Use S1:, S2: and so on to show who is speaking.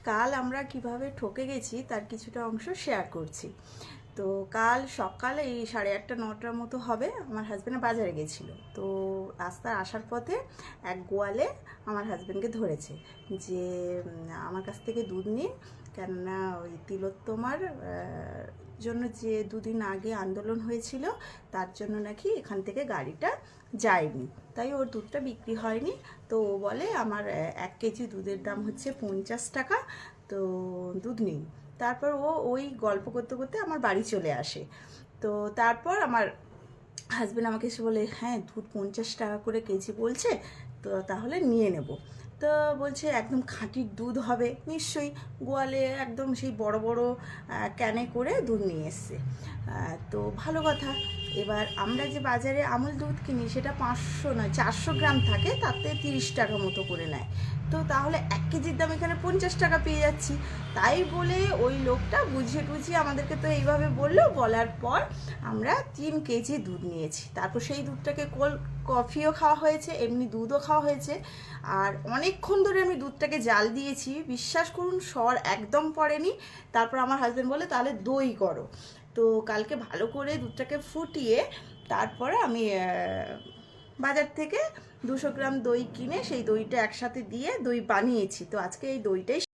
S1: কাল আমরা কিভাবে ঠকে গেছি তার কিছুটা অংশ শেয়ার করছি। তো কাল সকালে এই 8:30-9টার মতো হবে, আমার হাজব্যান্ড বাজারে গেছিলো। তো রাস্তায় আসার পথে এক গোয়ালে আমার হাজব্যান্ডকে ধরেছে যে আমার কাছ থেকে দুধ নিন, কেননা ওই তিলোত্তমার জন্য যে দুদিন আগে আন্দোলন হয়েছিল তার জন্য নাকি এখান থেকে গাড়িটা যায়নি, তাই ওর দুধটা বিক্রি হয়নি। তো ও বলে আমার 1 কেজি দুধের দাম হচ্ছে 50 টাকা, তো দুধ নিন। তারপর ও ওই গল্প করতে করতে আমার বাড়ি চলে আসে। তো তারপর আমার হাজব্যান্ড আমাকে এসে বলে, হ্যাঁ দুধ 50 টাকা করে কেজি বলছে, তো তাহলে নিয়ে নেব। তো বলছে একদম খাঁটি দুধ হবে নিশ্চয়ই, গোয়ালে একদম সেই বড় বড় ক্যানে করে দুধ নিয়ে এসছে। তো ভালো কথা। এবার আমরা যে বাজারে আমুল দুধ কিনি সেটা 500 নয় 400 গ্রাম থাকে, তাতে 30 টাকা মতো করে নেয়। তো তাহলে 1 কেজির দাম এখানে 50 টাকা পেয়ে যাচ্ছি। তাই বলে ওই লোকটা বুঝিয়ে টুঝিয়ে আমাদেরকে তো এইভাবে বললো, বলার পর আমরা 3 কেজি দুধ নিয়েছি। তারপর সেই দুধটাকে কফিও খাওয়া হয়েছে, এমনি দুধও খাওয়া হয়েছে। আর অনেকক্ষণ ধরে আমি দুধটাকে জাল দিয়েছি, বিশ্বাস করুন সর একদম পড়েনি। তারপর আমার হাজব্যান্ড বলে তাহলে দই করো। তো কালকে ভালো করে দুধটাকে ফুটিয়ে তারপরে আমি বাজার থেকে 200 গ্রাম দই কিনে সেই দইটা একসাথে দিয়ে দই বানিয়েছি। তো আজকে এই দইটাই